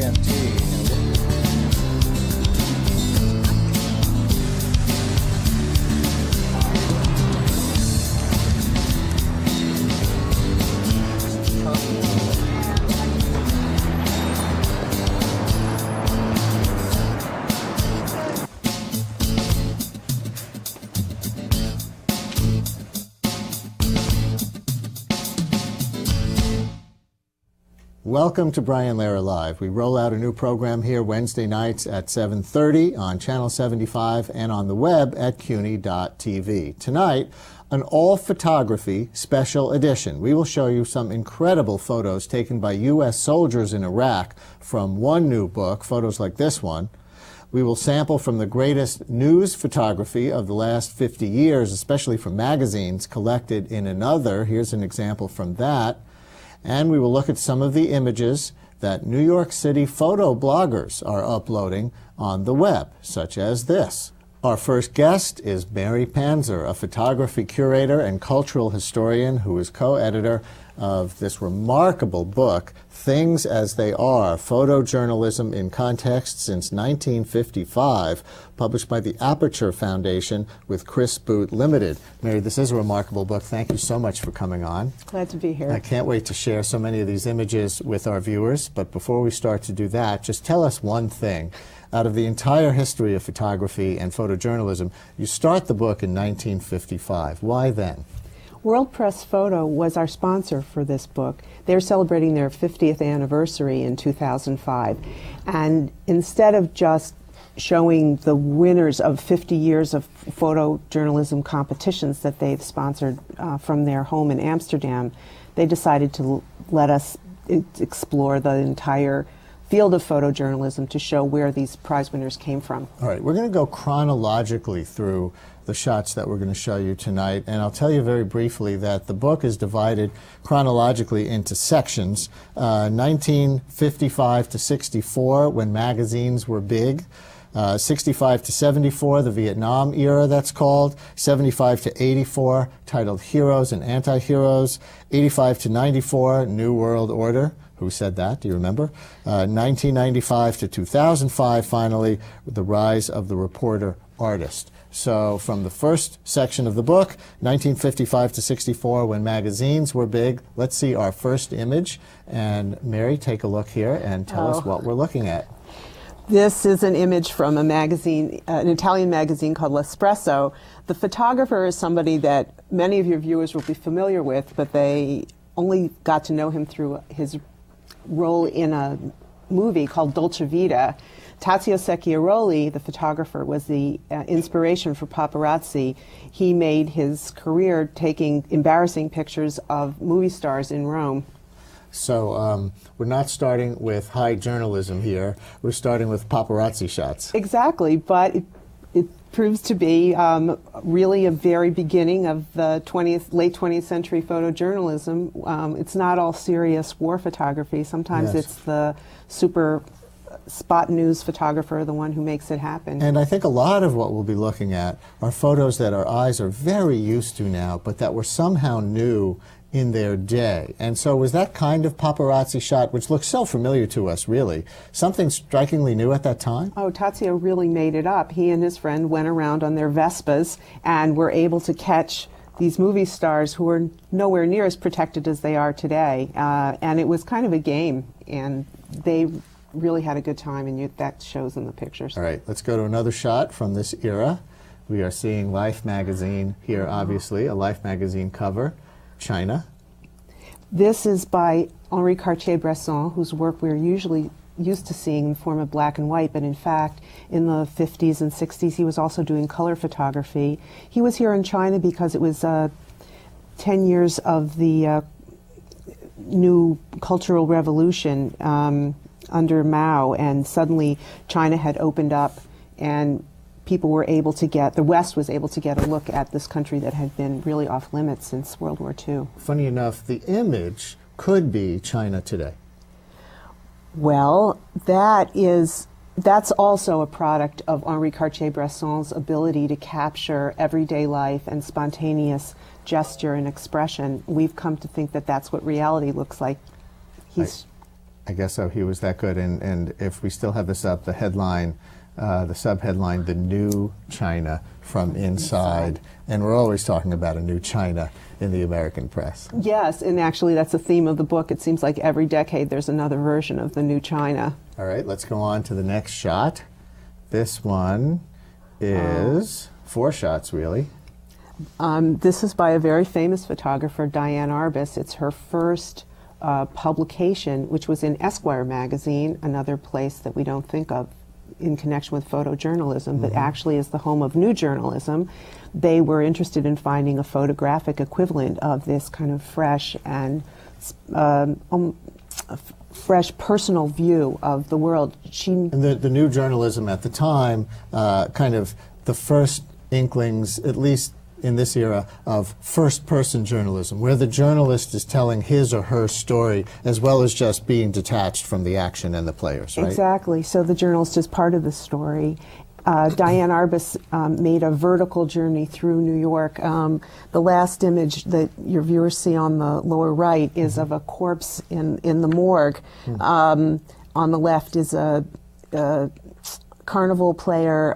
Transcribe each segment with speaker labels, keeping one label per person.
Speaker 1: NFT. Welcome to Brian Lehrer Live. We roll out a new program here Wednesday nights at 7:30 on Channel 75 and on the web at CUNY.TV. Tonight, an all-photography special edition. We will show you some incredible photos taken by U.S. soldiers in Iraq from one new book, photos like this one. We will sample from the greatest news photography of the last 50 years, especially from magazines, collected in another. Here's an example from that. And we will look at some of the images that New York City photo bloggers are uploading on the web, such as this. Our first guest is Mary Panzer, a photography curator and cultural historian who is co-editor of this remarkable book, Things as They Are, Photojournalism in Context Since 1955, published by the Aperture Foundation with Chris Boot Limited. Mary, this is a remarkable book. Thank you so much for coming on.
Speaker 2: Glad to be here.
Speaker 1: I can't wait to share so many of these images with our viewers, but before we start to do that, just tell us one thing. Out of the entire history of photography and photojournalism, you start the book in 1955. Why then?
Speaker 2: World Press Photo was our sponsor for this book. They're celebrating their 50th anniversary in 2005. And instead of just showing the winners of 50 years of photojournalism competitions that they've sponsored from their home in Amsterdam, they decided to let us explore the entire field of photojournalism to show where these prize winners came from.
Speaker 1: All right, we're going to go chronologically through the shots that we're going to show you tonight, and I'll tell you very briefly that the book is divided chronologically into sections. 1955 to 64, when magazines were big. 65 to 74, the Vietnam era, that's called. 75 to 84, titled Heroes and Anti-Heroes. 85 to 94, New World Order. Who said that? Do you remember? 1995 to 2005, finally, the rise of the reporter artist. So from the first section of the book, 1955 to 64, when magazines were big, let's see our first image. And Mary, take a look here and tell us what we're looking at.
Speaker 2: This is an image from a magazine, an Italian magazine called L'Espresso. The photographer is somebody that many of your viewers will be familiar with, but they only got to know him through his role in a movie called Dolce Vita. Tazio Secchiaroli, the photographer, was the inspiration for paparazzi. He made his career taking embarrassing pictures of movie stars in Rome.
Speaker 1: So we're not starting with high journalism here. We're starting with paparazzi shots.
Speaker 2: Exactly, but it proves to be really a very beginning of the late 20th century photojournalism. It's not all serious war photography. Sometimes it's the super spot news photographer, the one who makes it happen.
Speaker 1: And I think a lot of what we'll be looking at are photos that our eyes are very used to now, but that were somehow new in their day. And so was that kind of paparazzi shot, which looks so familiar to us, really, something strikingly new at that time?
Speaker 2: Oh, Tazio really made it up. He and his friend went around on their Vespas and were able to catch these movie stars who were nowhere near as protected as they are today. And it was kind of a game, and they really had a good time, and that shows in the pictures.
Speaker 1: All right, let's go to another shot from this era. We are seeing Life magazine here, obviously, a Life magazine cover. China.
Speaker 2: This is by Henri Cartier-Bresson, whose work we're usually used to seeing in the form of black and white, but in fact, in the 50s and 60s, he was also doing color photography. He was here in China because it was 10 years of the new Cultural Revolution under Mao, and suddenly China had opened up and people were able to get, the West was able to get a look at this country that had been really off limits since World War II.
Speaker 1: Funny enough, the image could be China today.
Speaker 2: Well, that's also a product of Henri Cartier-Bresson's ability to capture everyday life and spontaneous gesture and expression. We've come to think that that's what reality looks like.
Speaker 1: I guess so. He was that good. And if we still have this up, the headline, the subheadline, "The New China from Inside." And we're always talking about a new China in the American press.
Speaker 2: Yes, and actually that's the theme of the book. It seems like every decade there's another version of the new China.
Speaker 1: All right, let's go on to the next shot. This one is 4 shots, really.
Speaker 2: This is by a very famous photographer, Diane Arbus. It's her first publication, which was in Esquire magazine, another place that we don't think of in connection with photojournalism, but actually is the home of new journalism. They were interested in finding a photographic equivalent of this kind of fresh and fresh personal view of the world.
Speaker 1: And the new journalism at the time, kind of the first inklings, at least in this era, of first-person journalism, where the journalist is telling his or her story as well as just being detached from the action and the players, right?
Speaker 2: Exactly. So the journalist is part of the story. Diane Arbus made a vertical journey through New York. The last image that your viewers see on the lower right is of a corpse in the morgue. On the left is a carnival player.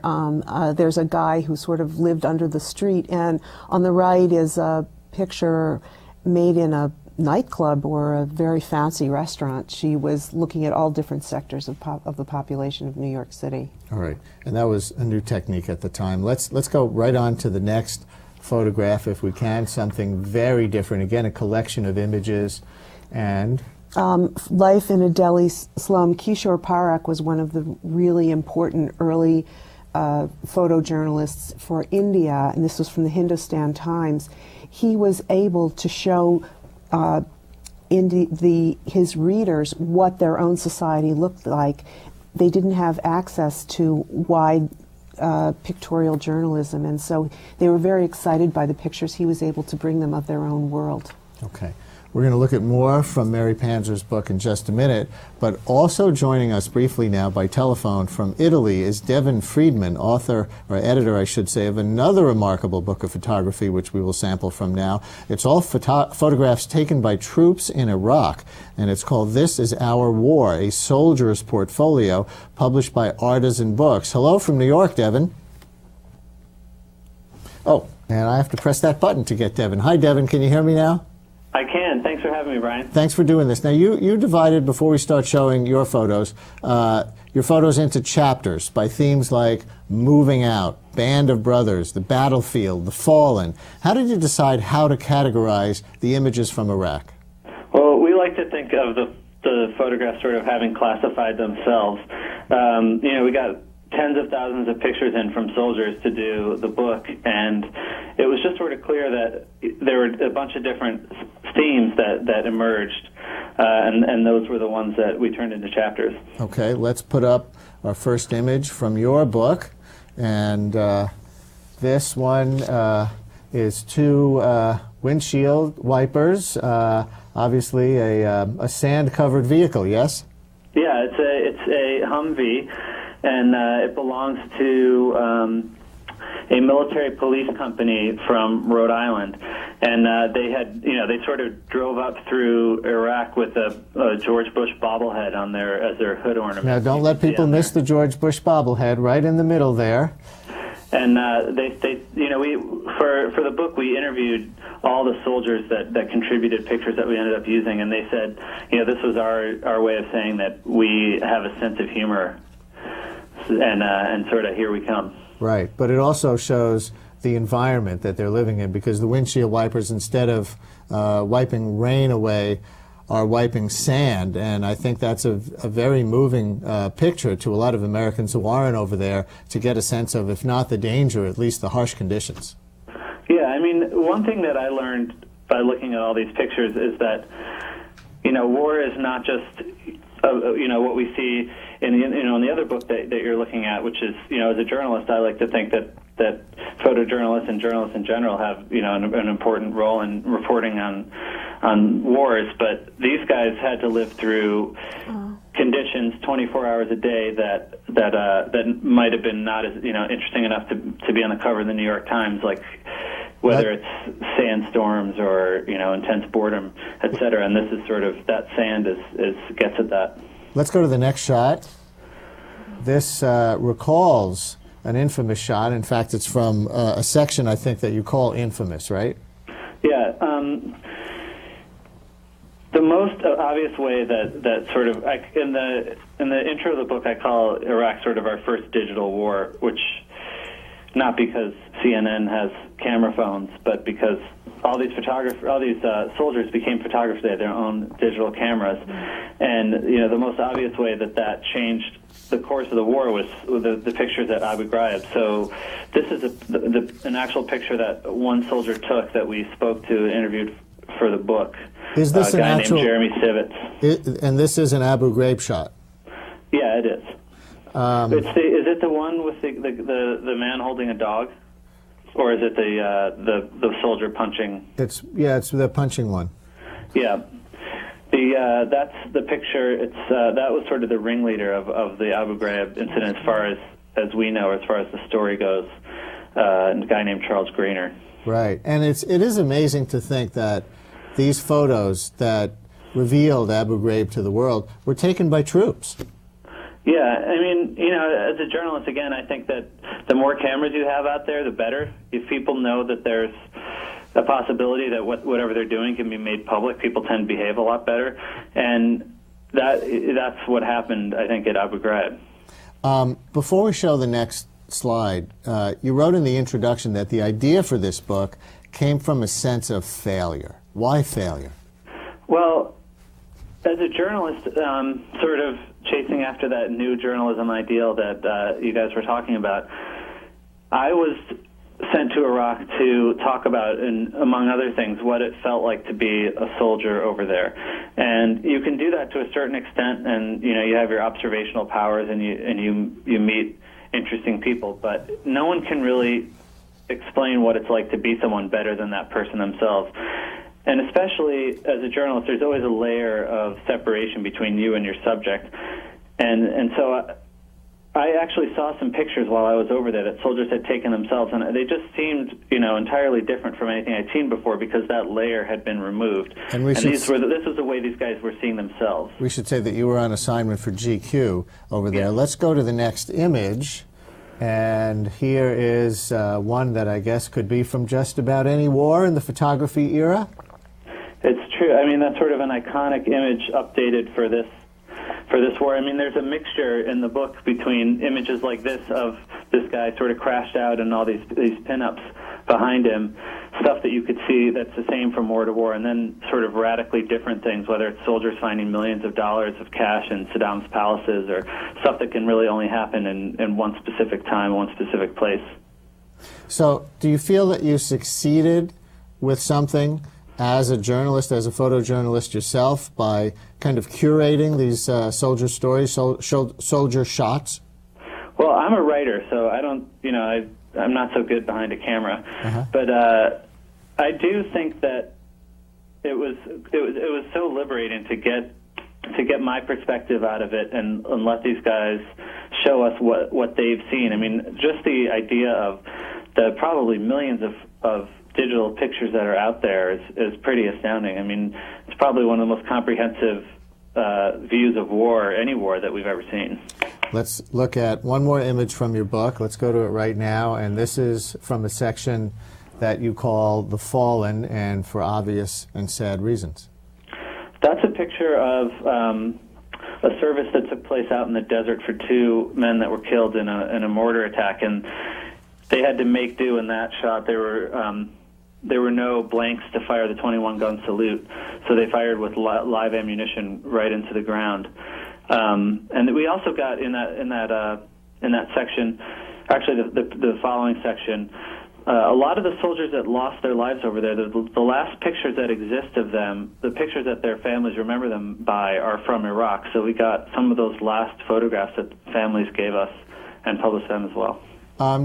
Speaker 2: There's a guy who sort of lived under the street, and on the right is a picture made in a nightclub or a very fancy restaurant. She was looking at all different sectors of the population of New York City.
Speaker 1: All right, and that was a new technique at the time. Let's go right on to the next photograph, if we can. Something very different. Again, a collection of images, and
Speaker 2: life in a Delhi slum. Kishore Parakh was one of the really important early photojournalists for India, and this was from the Hindustan Times. He was able to show his readers what their own society looked like. They didn't have access to wide pictorial journalism, and so they were very excited by the pictures he was able to bring them of their own world.
Speaker 1: Okay. We're going to look at more from Mary Panzer's book in just a minute, but also joining us briefly now by telephone from Italy is Devin Friedman, author, or editor, I should say, of another remarkable book of photography, which we will sample from now. It's all photographs taken by troops in Iraq, and it's called This Is Our War, a Soldier's Portfolio, published by Artisan Books. Hello from New York, Devin. Oh, and I have to press that button to get Devin. Hi, Devin. Can you hear me now?
Speaker 3: I can. Thanks for having me, Brian.
Speaker 1: Thanks for doing this. Now, you divided, before we start showing your photos into chapters by themes like moving out, Band of Brothers, the battlefield, the fallen. How did you decide how to categorize the images from Iraq?
Speaker 3: Well, we like to think of the photographs sort of having classified themselves. We got tens of thousands of pictures in from soldiers to do the book, and it was just sort of clear that there were a bunch of different themes that emerged, and those were the ones that we turned into chapters.
Speaker 1: Okay, let's put up our first image from your book, and this one is 2 windshield wipers, obviously a sand-covered vehicle, yes?
Speaker 3: Yeah, it's a Humvee, and it belongs to a military police company from Rhode Island, and they sort of drove up through Iraq with a George Bush bobblehead on as their hood ornament.
Speaker 1: Now, don't let people miss the George Bush bobblehead right in the middle there.
Speaker 3: And for the book, we interviewed all the soldiers that contributed pictures that we ended up using, and they said, this was our way of saying that we have a sense of humor, and sort of here we come.
Speaker 1: Right, but it also shows the environment that they're living in, because the windshield wipers, instead of wiping rain away, are wiping sand, and I think that's a very moving picture to a lot of Americans who aren't over there, to get a sense of, if not the danger, at least the harsh conditions.
Speaker 3: Yeah, I mean, one thing that I learned by looking at all these pictures is that, war is not just, what we see in the other book that you're looking at, which is, as a journalist, I like to think that photojournalists and journalists in general have, an important role in reporting on wars, but these guys had to live through conditions 24 hours a day that might have been not as interesting enough to be on the cover of the New York Times, like whether it's sandstorms or intense boredom, etc. And this is sort of that sand gets at that.
Speaker 1: Let's go to the next shot. This recalls an infamous shot. In fact, it's from a section I think that you call infamous, right?
Speaker 3: Yeah. The most obvious way that sort of in the intro of the book I call Iraq sort of our first digital war, which not because CNN has camera phones, but because all these soldiers became photographers. They had their own digital cameras, and the most obvious way that changed the course of the war was the pictures at Abu Ghraib. So this is an actual picture that one soldier took that we spoke to and interviewed for the book.
Speaker 1: Is this
Speaker 3: a guy named Jeremy Sivitz?
Speaker 1: And this is an Abu Ghraib shot?
Speaker 3: Yeah, it is. Is it the one with the man holding a dog, or is it the soldier punching?
Speaker 1: It's the punching one.
Speaker 3: Yeah, that's the picture. That was sort of the ringleader of the Abu Ghraib incident, as far as we know, as far as the story goes. A guy named Charles Greener.
Speaker 1: Right, and it is amazing to think that these photos that revealed Abu Ghraib to the world were taken by troops.
Speaker 3: Yeah, I mean, as a journalist, again, I think that the more cameras you have out there, the better. If people know that there's a possibility that whatever they're doing can be made public, people tend to behave a lot better. And that's what happened, I think, at Abu Ghraib.
Speaker 1: Before we show the next slide, you wrote in the introduction that the idea for this book came from a sense of failure. Why failure?
Speaker 3: Well, as a journalist, sort of chasing after that new journalism ideal that you guys were talking about, I was sent to Iraq to talk about, and among other things, what it felt like to be a soldier over there. And you can do that to a certain extent, and you have your observational powers, and you meet interesting people, but no one can really explain what it's like to be someone better than that person themselves. And especially as a journalist, there's always a layer of separation between you and your subject. And so I actually saw some pictures while I was over there that soldiers had taken themselves, and they just seemed, entirely different from anything I'd seen before, because that layer had been removed. And this was the way these guys were seeing themselves.
Speaker 1: We should say that you were on assignment for GQ over there. Yeah. Let's go to the next image. And here is one that I guess could be from just about any war in the photography era.
Speaker 3: It's true. I mean, that's sort of an iconic image updated for this war. I mean, there's a mixture in the book between images like this of this guy sort of crashed out and all these pinups behind him, stuff that you could see that's the same from war to war, and then sort of radically different things, whether it's soldiers finding millions of dollars of cash in Saddam's palaces, or stuff that can really only happen in one specific time, one specific place. So
Speaker 1: do you feel that you succeeded with something as a journalist, as a photojournalist yourself, by kind of curating these soldier stories, soldier shots?
Speaker 3: Well, I'm a writer, so I don't, I'm not so good behind a camera. But I do think that it was so liberating to get my perspective out of it and let these guys show us what they've seen. I mean, just the idea of the probably millions of digital pictures that are out there is pretty astounding. I mean, it's probably one of the most comprehensive views of war, any war, that we've ever seen.
Speaker 1: Let's look at one more image from your book. Let's go to it right now, and this is from a section that you call The Fallen, and for obvious and sad reasons.
Speaker 3: That's a picture of a service that took place out in the desert for two men that were killed in a mortar attack, and they had to make do in that shot. There were no blanks to fire the 21-gun salute, so they fired with live ammunition right into the ground. And we also got in that section, actually the following section, a lot of the soldiers that lost their lives over there, the last pictures that exist of them, the pictures that their families remember them by, are from Iraq. So we got some of those last photographs that families gave us and published them as well.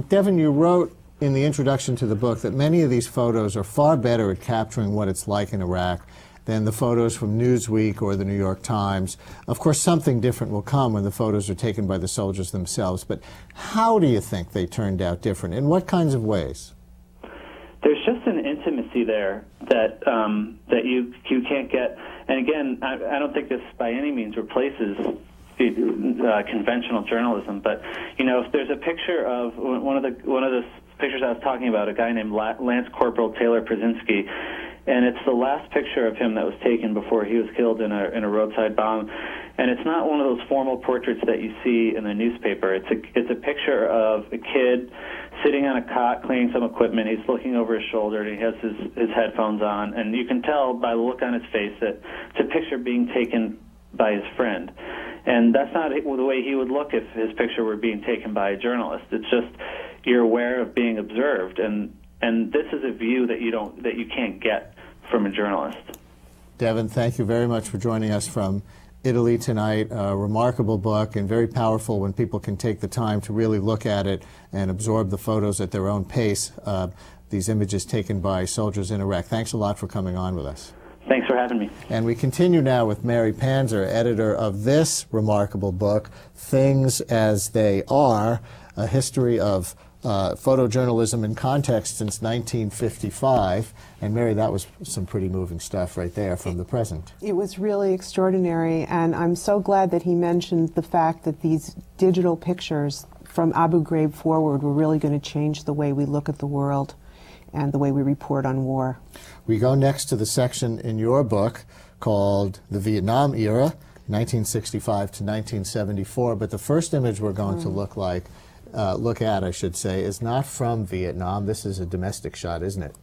Speaker 1: Devin, you wrote in the introduction to the book that many of these photos are far better at capturing what it's like in Iraq than the photos from Newsweek or the New York Times. Of course, something different will come when the photos are taken by the soldiers themselves, but how do you think they turned out different? In what kinds of ways?
Speaker 3: There's just an intimacy there that that you can't get. And again, I don't think this by any means replaces conventional journalism, but if there's a picture of one of the pictures I was talking about, a guy named Lance Corporal Taylor Brzezinski, and it's the last picture of him that was taken before he was killed in a roadside bomb. And it's not one of those formal portraits that you see in the newspaper. It's a picture of a kid sitting on a cot cleaning some equipment. He's looking over his shoulder, and he has his headphones on. And you can tell by the look on his face that it's a picture being taken by his friend. And that's not the way he would look if his picture were being taken by a journalist. It's just you're aware of being observed, and this is a view that you can't get from a journalist.
Speaker 1: Devin, thank you very much for joining us from Italy tonight. A remarkable book and very powerful when people can take the time to really look at it and absorb the photos at their own pace. These images taken by soldiers in Iraq. Thanks a lot for coming on with us.
Speaker 3: Thanks for having me.
Speaker 1: And we continue now with Mary Panzer, editor of this remarkable book, Things as They Are, a history of photojournalism in context since 1955. And Mary, that was some pretty moving stuff right there from the present.
Speaker 2: It was really extraordinary, and I'm so glad that he mentioned the fact that these digital pictures from Abu Ghraib forward were really going to change the way we look at the world and the way we report on war.
Speaker 1: We go next to the section in your book called The Vietnam Era, 1965 to 1974, but the first image we're going to look at, I should say, is not from Vietnam. This is a domestic shot, isn't it?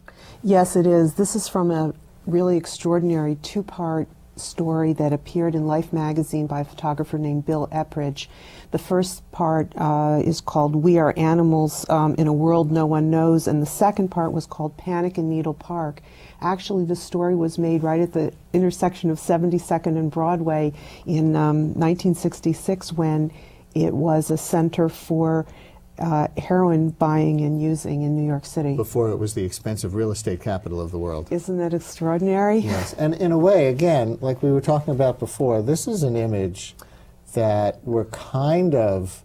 Speaker 2: Yes, it is. This is from a really extraordinary two-part story that appeared in Life magazine by a photographer named Bill Epridge. The first part is called We Are Animals in a World No One Knows, and the second part was called Panic in Needle Park. Actually, the story was made right at the intersection of 72nd and Broadway in 1966, when it was a center for heroin buying and using in New York City.
Speaker 1: Before it was the expensive real estate capital of the world.
Speaker 2: Isn't that extraordinary?
Speaker 1: Yes, and in a way, again, like we were talking about before, this is an image that we're kind of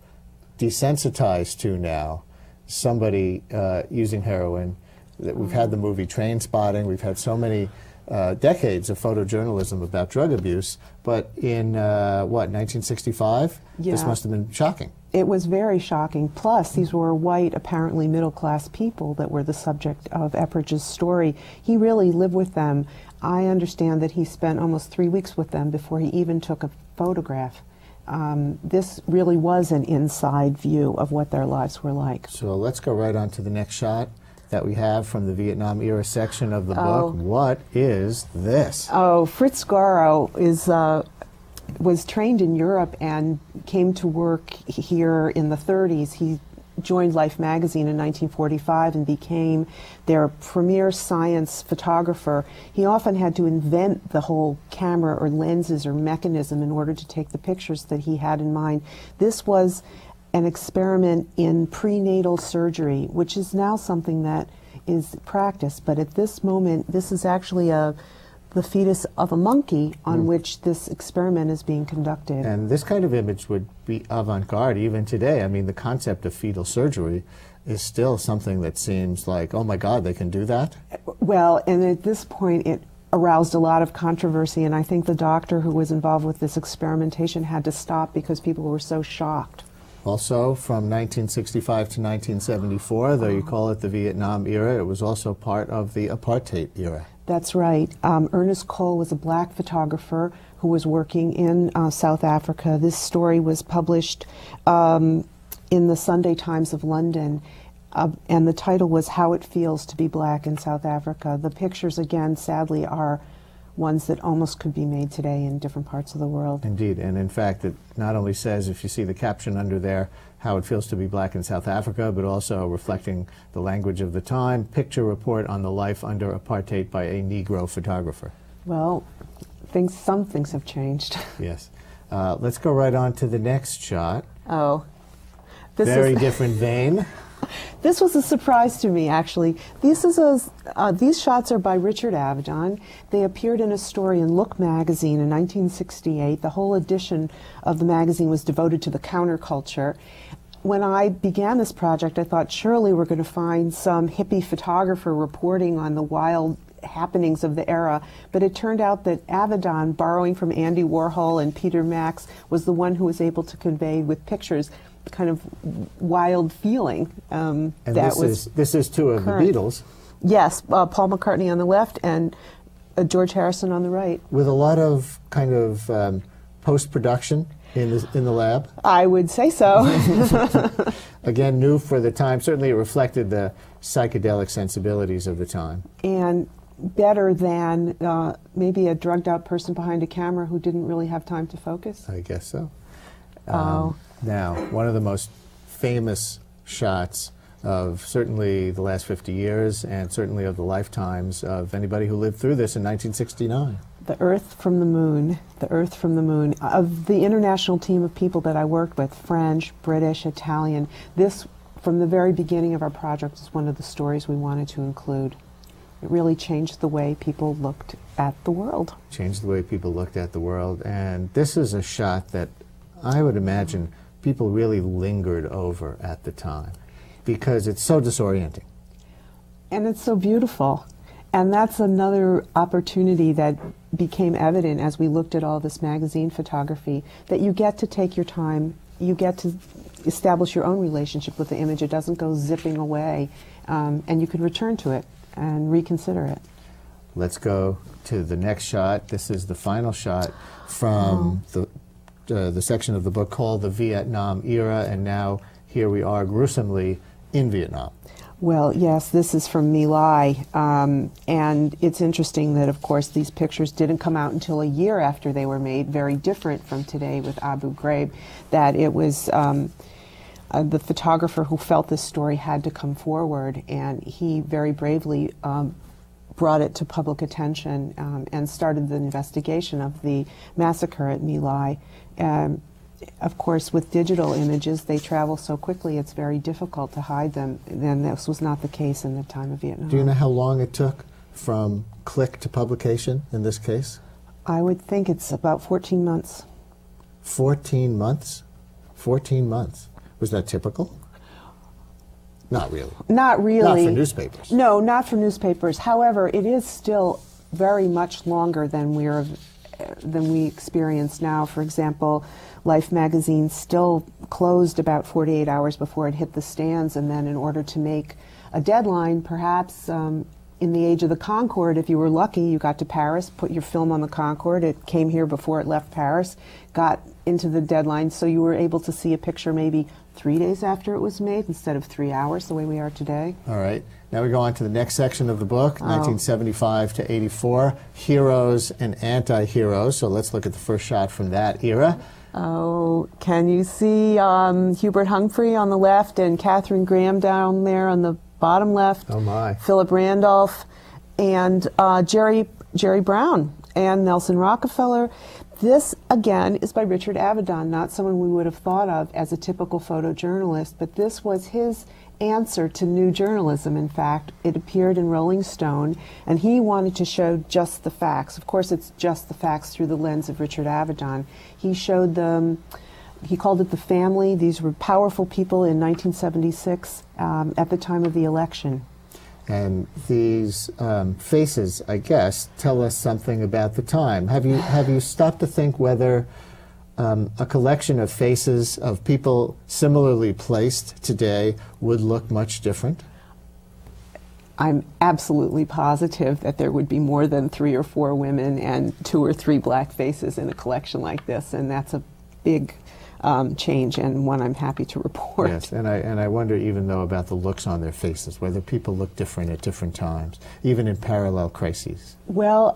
Speaker 1: desensitized to now. Somebody using heroin. That we've had the movie Train Spotting. We've had so many decades of photojournalism about drug abuse. But in, 1965?
Speaker 2: Yeah.
Speaker 1: This must have been shocking.
Speaker 2: It was very shocking. Plus, these were white, apparently middle-class people that were the subject of Epridge's story. He really lived with them. I understand that he spent almost 3 weeks with them before he even took a photograph. This really was an inside view of what their lives were like.
Speaker 1: So let's go right on to the next shot that we have from the Vietnam era section of the book. What is this?
Speaker 2: Oh, Fritz Garo was trained in Europe and came to work here in the 30s. He joined Life magazine in 1945 and became their premier science photographer. He often had to invent the whole camera or lenses or mechanism in order to take the pictures that he had in mind. This was an experiment in prenatal surgery, which is now something that is practiced, but at this moment this is actually the fetus of a monkey on which this experiment is being conducted.
Speaker 1: And this kind of image would be avant-garde even today. I mean, the concept of fetal surgery is still something that seems like, oh my God, they can do that?
Speaker 2: Well, and at this point it aroused a lot of controversy, and I think the doctor who was involved with this experimentation had to stop because people were so shocked.
Speaker 1: Also, from 1965 to 1974, though you call it the Vietnam era, it was also part of the apartheid era.
Speaker 2: That's right. Ernest Cole was a black photographer who was working in South Africa. This story was published in the Sunday Times of London, and the title was How It Feels to Be Black in South Africa. The pictures, again, sadly, are ones that almost could be made today in different parts of the world.
Speaker 1: Indeed, and in fact, it not only says, if you see the caption under there, how it feels to be black in South Africa, but also reflecting the language of the time, picture report on the life under apartheid by a Negro photographer.
Speaker 2: Well, some things have changed.
Speaker 1: Yes. Let's go right on to the next shot.
Speaker 2: Oh.
Speaker 1: Very different vein.
Speaker 2: This was a surprise to me, actually. These shots are by Richard Avedon. They appeared in a story in Look magazine in 1968. The whole edition of the magazine was devoted to the counterculture. when I began this project, I thought surely we're going to find some hippie photographer reporting on the wild happenings of the era, but it turned out that Avedon, borrowing from Andy Warhol and Peter Max, was the one who was able to convey with pictures the kind of wild feeling
Speaker 1: and
Speaker 2: that
Speaker 1: this is two of
Speaker 2: current.
Speaker 1: the Beatles.
Speaker 2: Yes, Paul McCartney on the left and George Harrison on the right.
Speaker 1: With a lot of kind of post-production in the lab.
Speaker 2: I would say so.
Speaker 1: Again, new for the time. Certainly it reflected the psychedelic sensibilities of the time.
Speaker 2: And better than maybe a drugged out person behind a camera who didn't really have time to focus.
Speaker 1: I guess so.
Speaker 2: Oh.
Speaker 1: Now, one of the most famous shots of certainly the last 50 years and certainly of the lifetimes of anybody who lived through this in 1969.
Speaker 2: The Earth from the Moon, the Earth from the Moon. Of the international team of people that I worked with, French, British, Italian, this, from the very beginning of our project, is one of the stories we wanted to include. It really changed the way people looked at the world.
Speaker 1: Changed the way people looked at the world. And this is a shot that I would imagine people really lingered over at the time because it's so disorienting.
Speaker 2: And it's so beautiful. And that's another opportunity that became evident as we looked at all this magazine photography, that you get to take your time, you get to establish your own relationship with the image. It doesn't go zipping away, and you can return to it and reconsider it.
Speaker 1: Let's go to the next shot. This is the final shot from the section of the book called The Vietnam Era, and now here we are gruesomely in Vietnam.
Speaker 2: Well, yes, this is from My Lai, and it's interesting that, of course, these pictures didn't come out until a year after they were made, very different from today with Abu Ghraib, that it was the photographer who felt this story had to come forward, and he very bravely brought it to public attention and started the investigation of the massacre at My Lai. Of course, with digital images, they travel so quickly, it's very difficult to hide them, and this was not the case in the time of Vietnam.
Speaker 1: Do you know how long it took from click to publication in this case?
Speaker 2: I would think it's about 14 months.
Speaker 1: 14 months? 14 months. Was that typical? Not really.
Speaker 2: Not really.
Speaker 1: Not for newspapers.
Speaker 2: No, not for newspapers. However, it is still very much longer than we experience now. For example, Life magazine still closed about 48 hours before it hit the stands, and then in order to make a deadline, perhaps in the age of the Concorde, if you were lucky, you got to Paris, put your film on the Concorde, it came here before it left Paris, got into the deadline, so you were able to see a picture maybe 3 days after it was made instead of 3 hours, the way we are today.
Speaker 1: All right. Now we go on to the next section of the book, 1975 to 84, Heroes and Anti-Heroes. So let's look at the first shot from that era.
Speaker 2: Oh, can you see Hubert Humphrey on the left and Katharine Graham down there on the bottom left?
Speaker 1: Oh my.
Speaker 2: Philip Randolph and Jerry Brown and Nelson Rockefeller. This, again, is by Richard Avedon, not someone we would have thought of as a typical photojournalist, but this was his answer to new journalism. In fact, it appeared in Rolling Stone, and he wanted to show just the facts. Of course, it's just the facts through the lens of Richard Avedon. He showed them, he called it the family. These were powerful people in 1976 at the time of the election.
Speaker 1: And these faces, I guess, tell us something about the time. Have you stopped to think whether a collection of faces of people similarly placed today would look much different?
Speaker 2: I'm absolutely positive that there would be more than 3 or 4 women and 2 or 3 black faces in a collection like this, and that's a big change, and one I'm happy to report.
Speaker 1: Yes, and I wonder even though about the looks on their faces, whether people look different at different times, even in parallel crises.
Speaker 2: Well,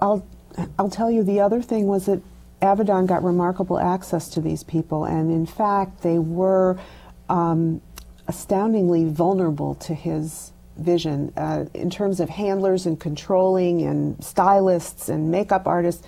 Speaker 2: I'll tell you, the other thing was that Avedon got remarkable access to these people, and in fact they were astoundingly vulnerable to his vision in terms of handlers and controlling and stylists and makeup artists.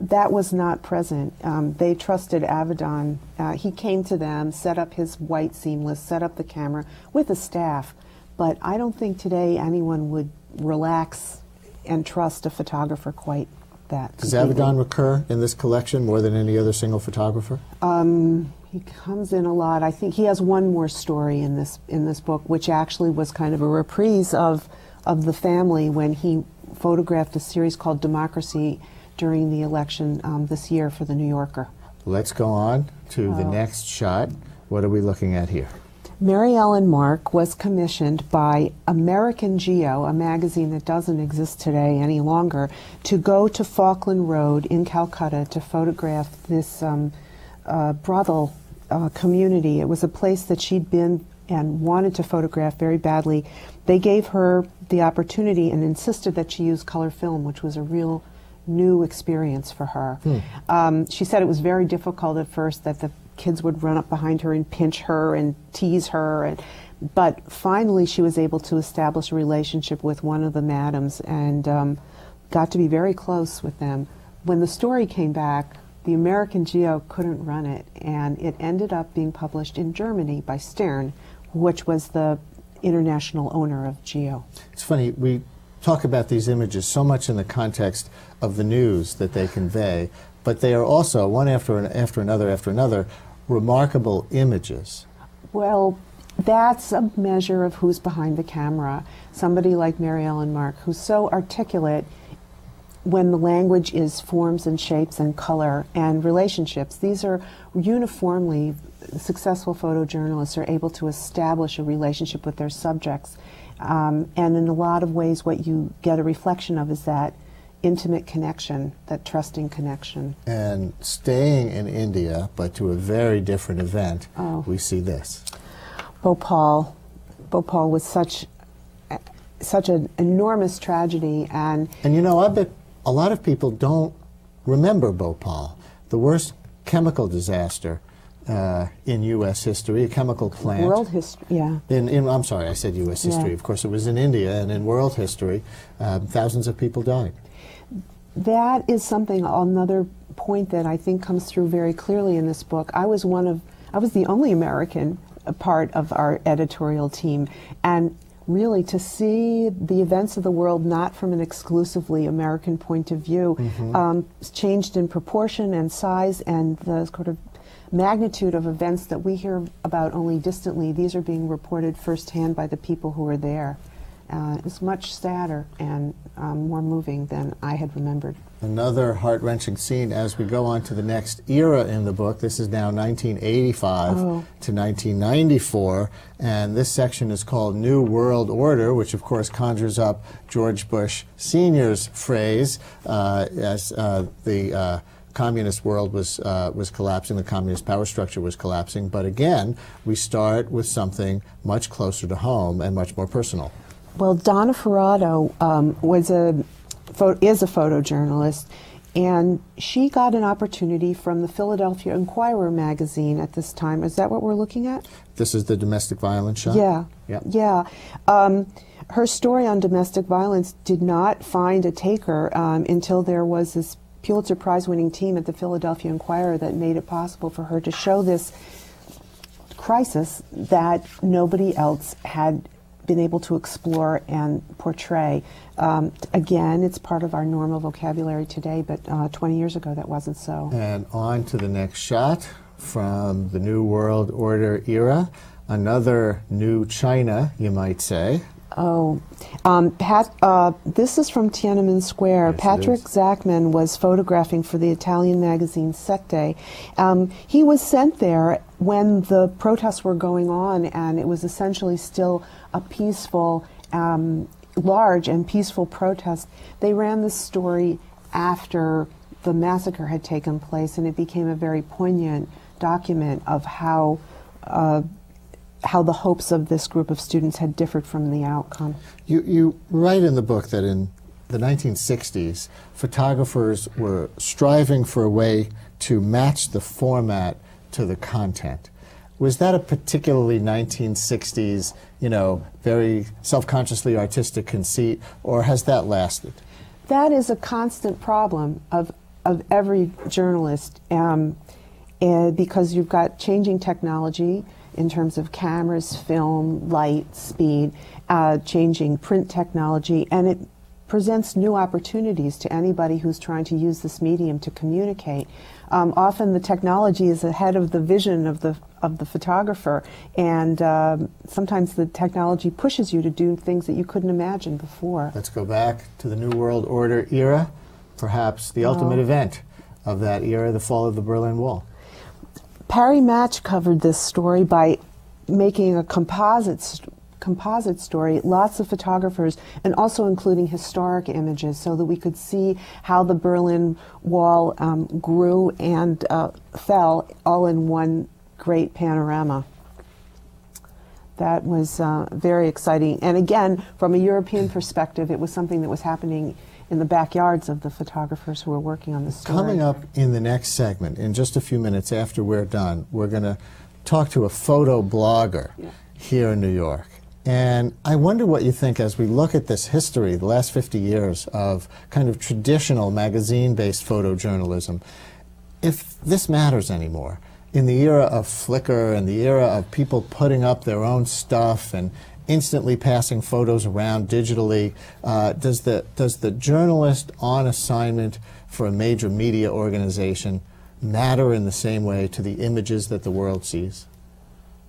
Speaker 2: That was not present. They trusted Avedon. He came to them, set up his white seamless, set up the camera with a staff, but I don't think today anyone would relax and trust a photographer quite that.
Speaker 1: Does
Speaker 2: completely.
Speaker 1: Avedon recur in this collection more than any other single photographer?
Speaker 2: He comes in a lot. I think he has one more story in this book, which actually was kind of a reprise of the family when he photographed a series called Democracy during the election this year for the New Yorker.
Speaker 1: Let's go on to the next shot. What are we looking at here?
Speaker 2: Mary Ellen Mark was commissioned by American Geo, a magazine that doesn't exist today any longer, to go to Falkland Road in Calcutta to photograph this brothel community. It was a place that she'd been and wanted to photograph very badly. They gave her the opportunity and insisted that she use color film, which was a real new experience for her. She said it was very difficult at first, that the kids would run up behind her and pinch her and tease her, but finally she was able to establish a relationship with one of the madams and got to be very close with them. When the story came back, the American Geo couldn't run it, and it ended up being published in Germany by Stern, which was the international owner of Geo.
Speaker 1: It's funny, we talk about these images so much in the context of the news that they convey, but they are also, one after another, remarkable images.
Speaker 2: Well, that's a measure of who's behind the camera. Somebody like Mary Ellen Mark, who's so articulate when the language is forms and shapes and color and relationships. These are uniformly, successful photojournalists are able to establish a relationship with their subjects. And in a lot of ways what you get a reflection of is that intimate connection, that trusting connection.
Speaker 1: And staying in India, but to a very different event, we see this.
Speaker 2: Bhopal was such an enormous tragedy, and
Speaker 1: you know, I bet a lot of people don't remember Bhopal, the worst chemical disaster in U.S. history, a chemical plant.
Speaker 2: World history, yeah.
Speaker 1: I'm sorry, I said U.S. history.
Speaker 2: Yeah.
Speaker 1: Of course, it was in India, and in world history, thousands of people died.
Speaker 2: That is another point that I think comes through very clearly in this book. I was the only American part of our editorial team, and really to see the events of the world not from an exclusively American point of view, changed in proportion and size and the sort of magnitude of events that we hear about only distantly. These are being reported firsthand by the people who are there. It's much sadder and more moving than I had remembered.
Speaker 1: Another heart-wrenching scene as we go on to the next era in the book. This is now 1985 to 1994, and this section is called New World Order, which of course conjures up George Bush Sr.'s phrase as the communist world was collapsing, the communist power structure was collapsing. But again, we start with something much closer to home and much more personal.
Speaker 2: Well, Donna Ferrato is a photojournalist, and she got an opportunity from the Philadelphia Inquirer magazine at this time. Is that what we're looking at?
Speaker 1: This is the domestic violence shot?
Speaker 2: Yeah.
Speaker 1: Yep.
Speaker 2: Yeah. Her story on domestic violence did not find a taker until there was this Pulitzer Prize-winning team at the Philadelphia Inquirer that made it possible for her to show this crisis that nobody else had been able to explore and portray. Again, it's part of our normal vocabulary today, but 20 years ago that wasn't so.
Speaker 1: And on to the next shot from the New World Order era. Another new China, you might say.
Speaker 2: This is from Tiananmen Square.
Speaker 1: Yes,
Speaker 2: Patrick Zachman was photographing for the Italian magazine Sette. He was sent there when the protests were going on, and it was essentially still a peaceful, large and peaceful protest. They ran this story after the massacre had taken place, and it became a very poignant document of how the hopes of this group of students had differed from the outcome.
Speaker 1: You write in the book that in the 1960s, photographers were striving for a way to match the format to the content. Was that a particularly 1960s, very self-consciously artistic conceit, or has that lasted?
Speaker 2: That is a constant problem of every journalist, because you've got changing technology in terms of cameras, film, light, speed, changing print technology, and it presents new opportunities to anybody who's trying to use this medium to communicate. Often the technology is ahead of the vision of the photographer, and sometimes the technology pushes you to do things that you couldn't imagine before.
Speaker 1: Let's go back to the New World Order era, perhaps the ultimate event of that era, the fall of the Berlin Wall.
Speaker 2: Parry Match covered this story by making a composite story, lots of photographers, and also including historic images so that we could see how the Berlin Wall grew and fell all in one great panorama. That was very exciting. And again, from a European perspective, it was something that was happening in the backyards of the photographers who were working on the story.
Speaker 1: Coming up in the next segment, in just a few minutes after we're done, we're going to talk to a photo blogger here in New York. And I wonder what you think as we look at this history, the last 50 years of kind of traditional magazine-based photojournalism, if this matters anymore. In the era of Flickr and the era of people putting up their own stuff and instantly passing photos around digitally, does the journalist on assignment for a major media organization matter in the same way to the images that the world sees?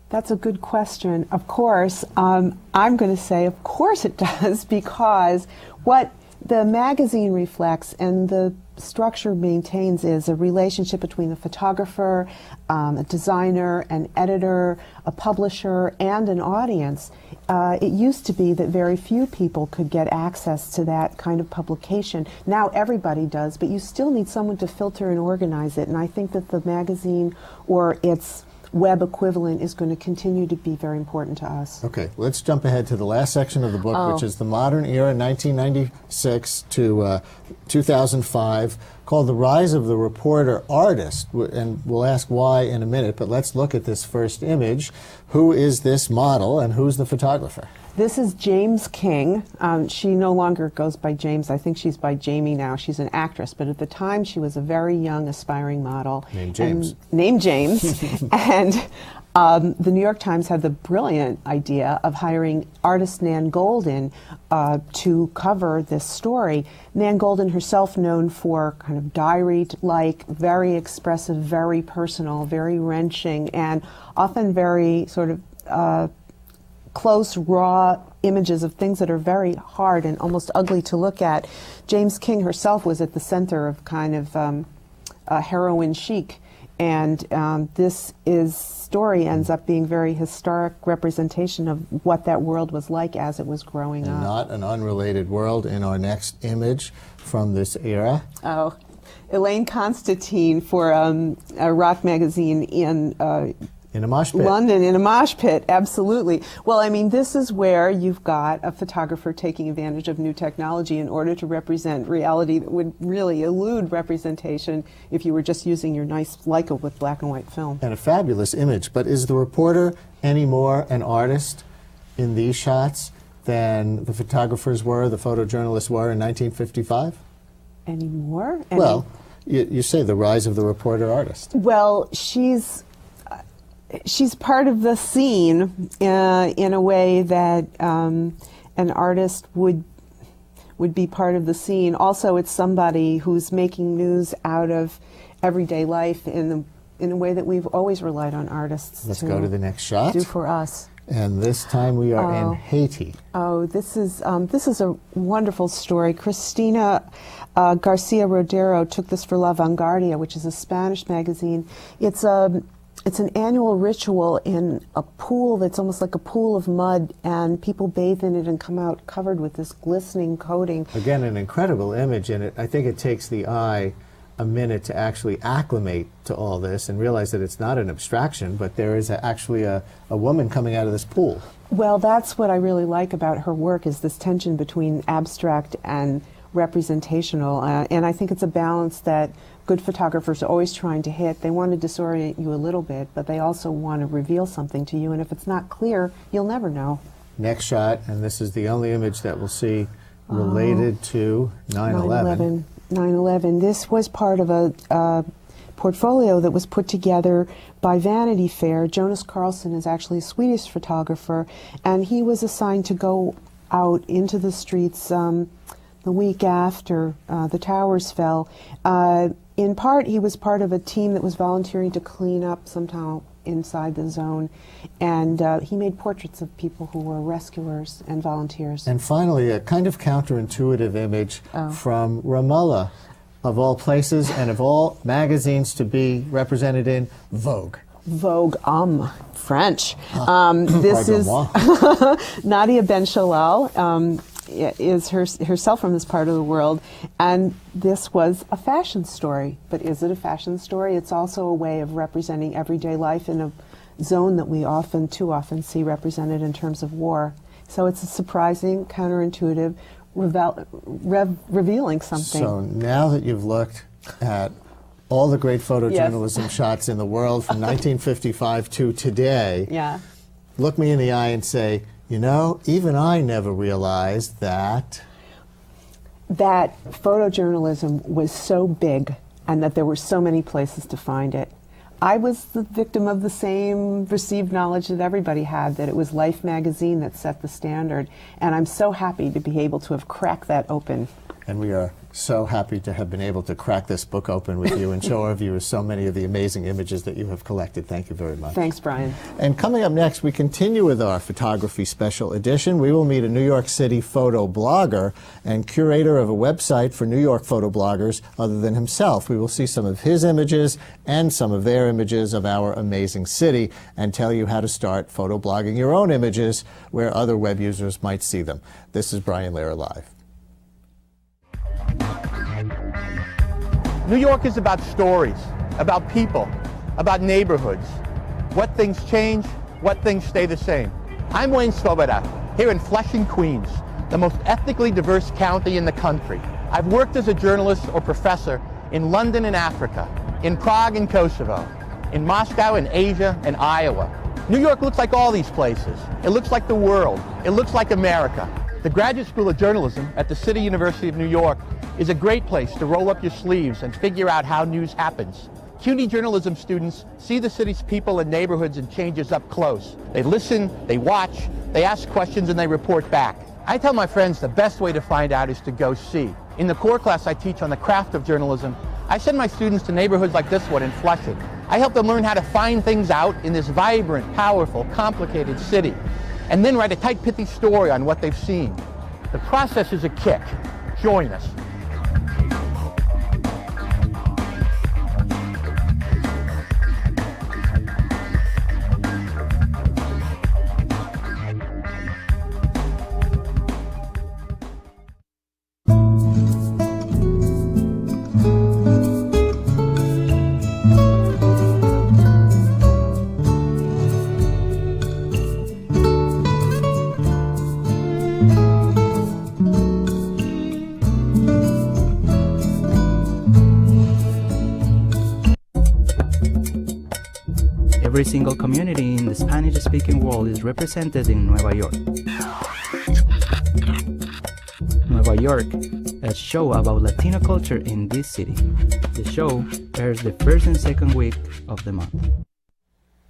Speaker 2: That's a good question. Of course, I'm going to say of course it does, because what the magazine reflects and the structure maintains is a relationship between the photographer, a designer, an editor, a publisher, and an audience. It used to be that very few people could get access to that kind of publication. Now everybody does, but you still need someone to filter and organize it, and I think that the magazine or its web equivalent is going to continue to be very important to us.
Speaker 1: Okay, let's jump ahead to the last section of the book, which is the modern era, 1996 to 2005, called The Rise of the Reporter Artist, and we'll ask why in a minute, but let's look at this first image. Who is this model and who's the photographer?
Speaker 2: This is James King. She no longer goes by James. I think she's by Jamie now. She's an actress, but at the time she was a very young, aspiring model.
Speaker 1: Named James.
Speaker 2: Named James. And the New York Times had the brilliant idea of hiring artist Nan Goldin to cover this story. Nan Goldin herself known for kind of diary-like, very expressive, very personal, very wrenching, and often very sort of close, raw images of things that are very hard and almost ugly to look at. James King herself was at the center of kind of heroin chic, and this story ends up being very historic representation of what that world was like as it was growing up.
Speaker 1: Not an unrelated world in our next image from this era.
Speaker 2: Oh, Elaine Constantine for a rock magazine in
Speaker 1: a mosh pit.
Speaker 2: London, in a mosh pit, absolutely. Well, I mean, this is where you've got a photographer taking advantage of new technology in order to represent reality that would really elude representation if you were just using your nice Leica with black and white film.
Speaker 1: And a fabulous image, but is the reporter any more an artist in these shots than the photographers were, the photojournalists were in 1955?
Speaker 2: Any more?
Speaker 1: Well, you say the rise of the reporter artist.
Speaker 2: Well, she's part of the scene in a way that an artist would be part of the scene. Also, it's somebody who's making news out of everyday life in a way that we've always relied on artists.
Speaker 1: Let's go to the next shot.
Speaker 2: Do for us.
Speaker 1: And this time we are in Haiti.
Speaker 2: Oh, this is a wonderful story. Cristina Garcia Rodero took this for La Vanguardia, which is a Spanish magazine. It's an annual ritual in a pool that's almost like a pool of mud, and people bathe in it and come out covered with this glistening coating.
Speaker 1: Again, an incredible image, and I think it takes the eye a minute to actually acclimate to all this and realize that it's not an abstraction, but there is actually a woman coming out of this pool.
Speaker 2: Well, that's what I really like about her work, is this tension between abstract and representational, and I think it's a balance that good photographers are always trying to hit. They want to disorient you a little bit, but they also want to reveal something to you, and if it's not clear, you'll never know.
Speaker 1: Next shot, and this is the only image that we'll see related to 9/11.
Speaker 2: 9/11. This was part of a portfolio that was put together by Vanity Fair. Jonas Carlson is actually a Swedish photographer, and he was assigned to go out into the streets the week after the towers fell. In part, he was part of a team that was volunteering to clean up somehow inside the zone, and he made portraits of people who were rescuers and volunteers.
Speaker 1: And finally, a kind of counterintuitive image from Ramallah, of all places and of all magazines to be represented in Vogue.
Speaker 2: Vogue, French. This is Nadia Ben Shalal. Is herself from this part of the world, and this was a fashion story. But is it a fashion story? It's also a way of representing everyday life in a zone that we too often see represented in terms of war. So it's a surprising, counterintuitive, revealing something.
Speaker 1: So now that you've looked at all the great photojournalism shots in the world from 1955 to today, look me in the eye and say, you know, even I never realized that
Speaker 2: photojournalism was so big and that there were so many places to find it. I was the victim of the same received knowledge that everybody had, that it was Life magazine that set the standard, and I'm so happy to be able to have cracked that open.
Speaker 1: And we are so happy to have been able to crack this book open with you and show our viewers so many of the amazing images that you have collected. Thank you very much.
Speaker 2: Thanks, Brian.
Speaker 1: And coming up next, we continue with our photography special edition. We will meet a New York City photo blogger and curator of a website for New York photo bloggers other than himself. We will see some of his images and some of their images of our amazing city and tell you how to start photo blogging your own images where other web users might see them. This is Brian Lehrer Live.
Speaker 4: New York is about stories, about people, about neighborhoods. What things change, what things stay the same. I'm Wayne Swoboda, here in Flushing, Queens, the most ethnically diverse county in the country. I've worked as a journalist or professor in London and Africa, in Prague and Kosovo, in Moscow and Asia and Iowa. New York looks like all these places. It looks like the world. It looks like America. The Graduate School of Journalism at the City University of New York is a great place to roll up your sleeves and figure out how news happens. CUNY journalism students see the city's people and neighborhoods and changes up close. They listen, they watch, they ask questions, and they report back. I tell my friends the best way to find out is to go see. In the core class I teach on the craft of journalism, I send my students to neighborhoods like this one in Flushing. I help them learn how to find things out in this vibrant, powerful, complicated city, and then write a tight, pithy story on what they've seen. The process is a kick. Join us.
Speaker 5: Every single community in the Spanish-speaking world is represented in Nueva York. Nueva York, a show about Latino culture in this city. The show airs the first and second week of the month.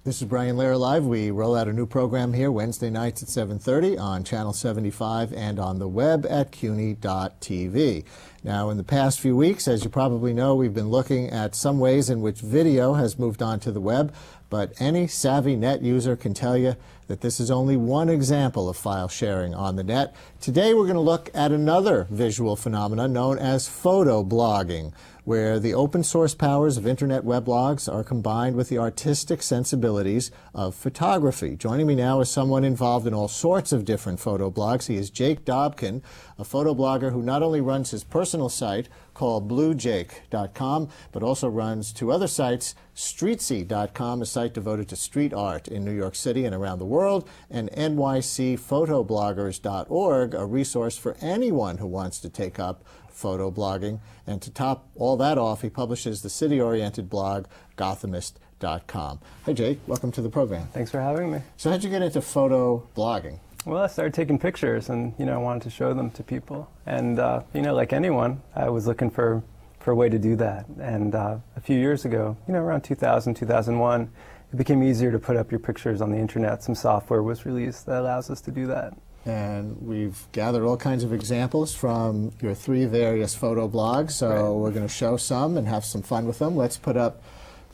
Speaker 1: This is Brian Lehrer Live. We roll out a new program here Wednesday nights at 7:30 on Channel 75 and on the web at CUNY.TV. Now, in the past few weeks, as you probably know, we've been looking at some ways in which video has moved on to the web, but any savvy net user can tell you that this is only one example of file sharing on the net. Today, we're going to look at another visual phenomenon known as photo blogging, where the open source powers of internet weblogs are combined with the artistic sensibilities of photography. Joining me now is someone involved in all sorts of different photo blogs. He is Jake Dobkin, a photo blogger who not only runs his personal site called bluejake.com, but also runs two other sites, streetsy.com, a site devoted to street art in New York City and around the world, and nycphotobloggers.org, a resource for anyone who wants to take up photo blogging. And to top all that off, he publishes the city-oriented blog Gothamist.com. Hi, Jake. Welcome to the program.
Speaker 6: Thanks for having me.
Speaker 1: So how'd you get into photo blogging?
Speaker 6: Well, I started taking pictures and, I wanted to show them to people. And, like anyone, I was looking for a way to do that. And a few years ago, around 2000, 2001, it became easier to put up your pictures on the internet. Some software was released that allows us to do that.
Speaker 1: and we've gathered all kinds of examples from your 3 various photo blogs, so we're going to show some and have some fun with them. Let's put up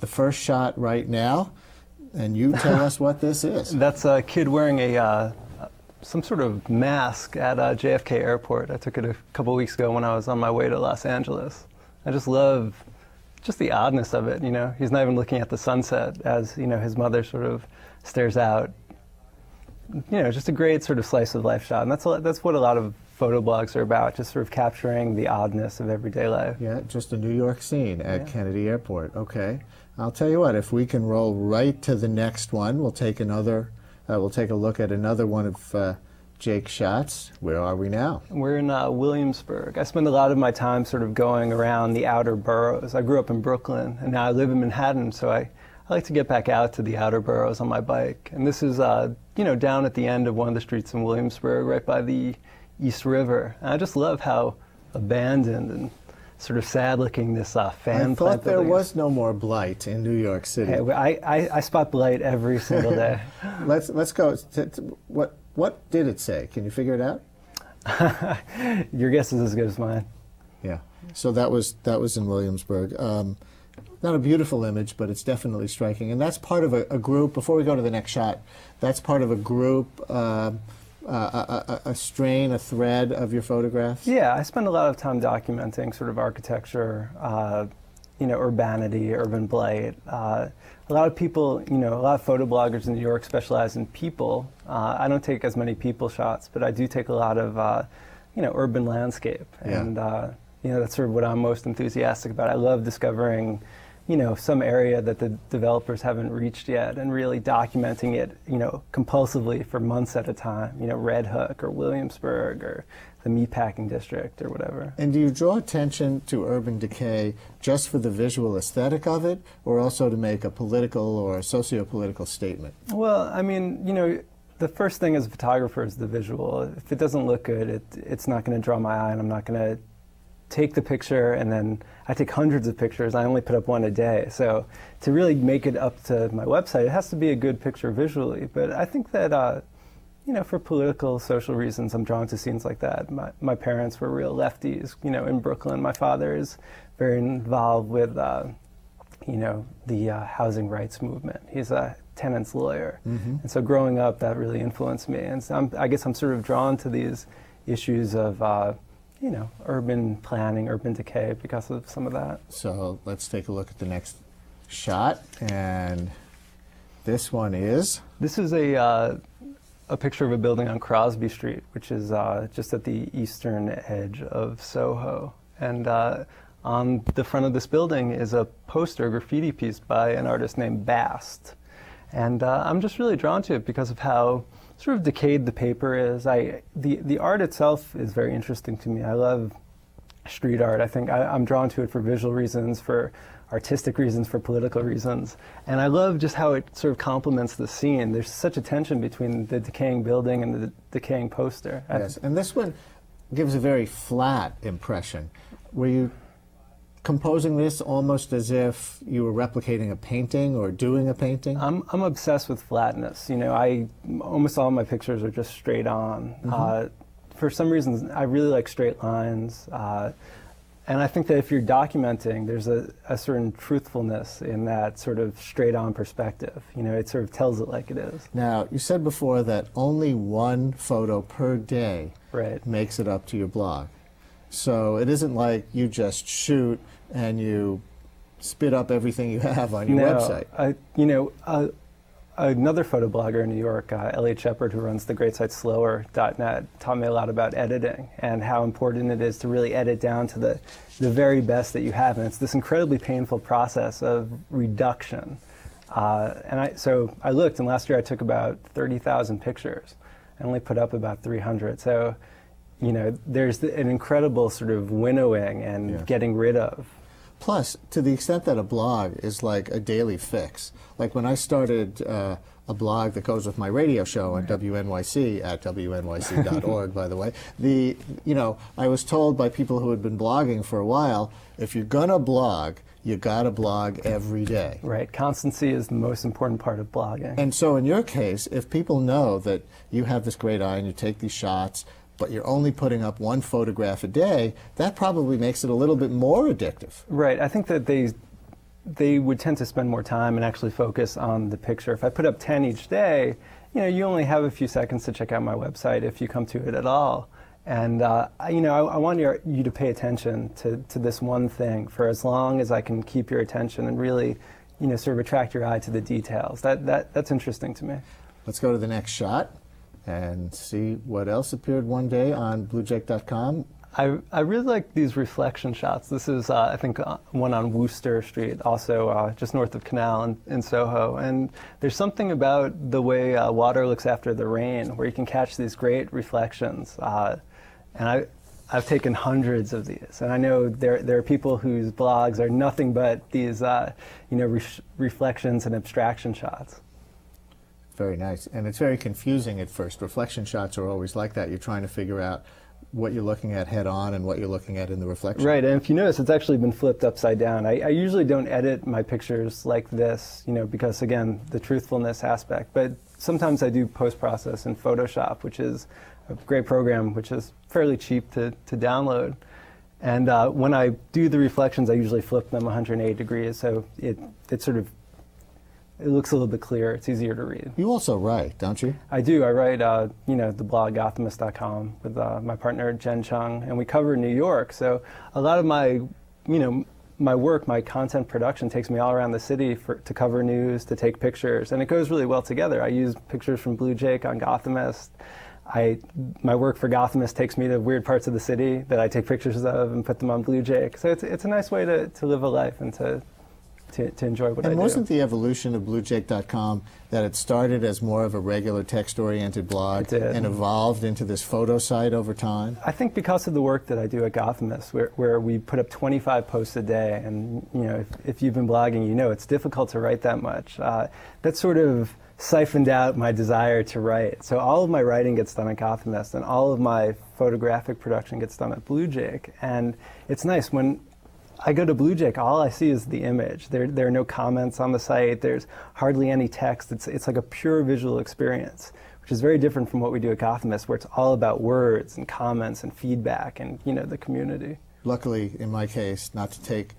Speaker 1: the first shot right now, and you tell us what this is.
Speaker 6: That's a kid wearing some sort of mask at JFK Airport. I took it a couple weeks ago when I was on my way to Los Angeles. I just love just the oddness of it, you know. He's not even looking at the sunset as, you know, his mother sort of stares out. You know, just a great sort of slice of life shot. And that's what a lot of photo blogs are about, just sort of capturing the oddness of everyday life.
Speaker 1: Yeah, just a New York scene at Kennedy Airport. Okay. I'll tell you what, if we can roll right to the next one, we'll take a look at another one of Jake's shots. Where are we now?
Speaker 6: We're in Williamsburg. I spend a lot of my time sort of going around the outer boroughs. I grew up in Brooklyn, and now I live in Manhattan, so I like to get back out to the outer boroughs on my bike. And this is, you know, down at the end of one of the streets in Williamsburg, right by the East River. And I just love how abandoned and sort of sad-looking this fan
Speaker 1: I thought there was no more blight in New York City.
Speaker 6: Hey, I spot blight every single day.
Speaker 1: Let's go. What did it say? Can you figure it out?
Speaker 6: Your guess is as good as mine.
Speaker 1: Yeah. So that was in Williamsburg. Not a beautiful image, but it's definitely striking. And that's part of a group. Before we go to the next shot, that's part of a group. A strain, a thread of your photographs?
Speaker 6: Yeah, I spend a lot of time documenting sort of architecture, you know, urbanity, urban blight. A lot of people, you know, a lot of photo bloggers in New York specialize in people. I don't take as many people shots, but I do take a lot of, you know, urban landscape.
Speaker 1: Yeah.
Speaker 6: And, you know, that's sort of what I'm most enthusiastic about. I love discovering, you know, some area that the developers haven't reached yet and really documenting it, you know, compulsively for months at a time, you know, Red Hook or Williamsburg or the meatpacking district or whatever.
Speaker 1: And do you draw attention to urban decay just for the visual aesthetic of it, or also to make a political or socio-political statement?
Speaker 6: Well, I mean, you know, the first thing as a photographer is the visual. If it doesn't look good, it's not going to draw my eye, and I'm not going to take the picture, and then I take hundreds of pictures. I only put up one a day. So to really make it up to my website, it has to be a good picture visually. But I think that, you know, for political, social reasons, I'm drawn to scenes like that. My parents were real lefties, you know, in Brooklyn. My father is very involved with, you know, the housing rights movement. He's a tenants lawyer. Mm-hmm. And so growing up, that really influenced me. And so I guess I'm sort of drawn to these issues of, you know, urban planning, urban decay because of some of that.
Speaker 1: So let's take a look at the next shot, and this one is?
Speaker 6: This is a picture of a building on Crosby Street, which is just at the eastern edge of Soho. And on the front of this building is a poster, a graffiti piece by an artist named Bast. And I'm just really drawn to it because of how sort of decayed the paper is. The art itself is very interesting to me. I love street art. I think I'm drawn to it for visual reasons, for artistic reasons, for political reasons. And I love just how it sort of complements the scene. There's such a tension between the decaying building and the decaying poster.
Speaker 1: Yes, and this one gives a very flat impression. Were you composing this almost as if you were replicating a painting or doing a painting? I'm
Speaker 6: obsessed with flatness. You know, almost all my pictures are just straight on. Mm-hmm. For some reasons, I really like straight lines. And I think that if you're documenting, there's a certain truthfulness in that sort of straight-on perspective. You know, it sort of tells it like it is.
Speaker 1: Now, you said before that only one photo per day makes it up to your blog. So it isn't like you just shoot and you spit up everything you have on your website.
Speaker 6: You know, another photo blogger in New York, Elliot Shepard, who runs the great site slower.net, taught me a lot about editing and how important it is to really edit down to the very best that you have. And it's this incredibly painful process of reduction. So I looked, and last year I took about 30,000 pictures. I only put up about 300. So, you know, there's an incredible sort of winnowing and getting rid of.
Speaker 1: Plus, to the extent that a blog is like a daily fix, like when I started a blog that goes with my radio show on WNYC at WNYC.org, by the way, you know, I was told by people who had been blogging for a while, if you're gonna blog, you got to blog every day.
Speaker 6: Right. Constancy is the most important part of blogging.
Speaker 1: And so in your case, if people know that you have this great eye and you take these shots, but you're only putting up one photograph a day, that probably makes it a little bit more addictive.
Speaker 6: Right. I think that they would tend to spend more time and actually focus on the picture. If I put up 10 each day, you only have a few seconds to check out my website if you come to it at all. And I want you to pay attention to this one thing for as long as I can keep your attention and really, sort of attract your eye to the details. That's interesting to me.
Speaker 1: Let's go to the next shot and see what else appeared one day on bluejake.com.
Speaker 6: I really like these reflection shots. This is, I think, one on Wooster Street, also just north of Canal in Soho. And there's something about the way water looks after the rain, where you can catch these great reflections. And I've taken hundreds of these, and I know there are people whose blogs are nothing but these, reflections and abstraction shots.
Speaker 1: Very nice, and it's very confusing at first. Reflection shots are always like that. You're trying to figure out what you're looking at head on and what you're looking at in the reflection.
Speaker 6: Right, and if you notice, it's actually been flipped upside down. I usually don't edit my pictures like this, because again, the truthfulness aspect. But sometimes I do post-process in Photoshop, which is a great program, which is fairly cheap to download. And when I do the reflections, I usually flip them 180 degrees, so it looks a little bit clearer. It's easier to read.
Speaker 1: You also write, don't you?
Speaker 6: I do. I write, the blog Gothamist.com with my partner Jen Chung, and we cover New York. So a lot of my, my work, my content production takes me all around the city to cover news, to take pictures, and it goes really well together. I use pictures from Blue Jake on Gothamist. My work for Gothamist takes me to weird parts of the city that I take pictures of and put them on Blue Jake. So it's a nice way to live a life and to enjoy what I do.
Speaker 1: And wasn't the evolution of bluejake.com that it started as more of a regular text-oriented blog and evolved into this photo site over time? I
Speaker 6: think because of the work that I do at Gothamist, where we put up 25 posts a day, and if you've been blogging, it's difficult to write that much. That sort of siphoned out my desire to write. So all of my writing gets done at Gothamist, and all of my photographic production gets done at Blue Jake. And it's nice when I go to Blue Jake, all I see is the image. There are no comments on the site. There's hardly any text. It's like a pure visual experience, which is very different from what we do at Gothamist, where it's all about words and comments and feedback and the community.
Speaker 1: Luckily, in my case, not to take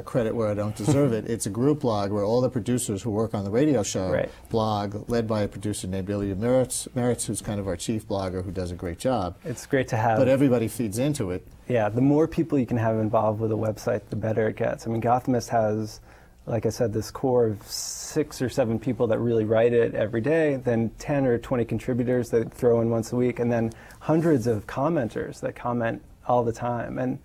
Speaker 1: credit where I don't deserve it, it's a group blog where all the producers who work on the radio show blog, led by a producer named Ilya Meritz, who's kind of our chief blogger, who does a great job.
Speaker 6: It's great to have.
Speaker 1: But everybody feeds into it.
Speaker 6: Yeah, the more people you can have involved with a website, the better it gets. I mean, Gothamist has, like I said, this core of 6 or 7 people that really write it every day, then 10 or 20 contributors that throw in once a week, and then hundreds of commenters that comment all the time. And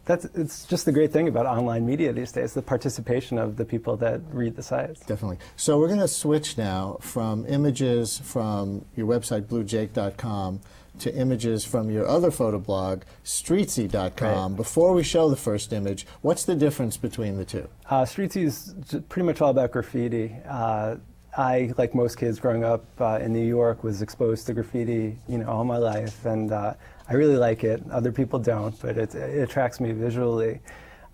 Speaker 6: it's just the great thing about online media these days, the participation of the people that read the sites.
Speaker 1: Definitely. So we're going to switch now from images from your website, bluejake.com, to images from your other photo blog, streetsy.com. Right. Before we show the first image, what's the difference between the two?
Speaker 6: Streetsy is pretty much all about graffiti. I, like most kids growing up in New York, was exposed to graffiti, all my life, and I really like it. Other people don't, but it attracts me visually.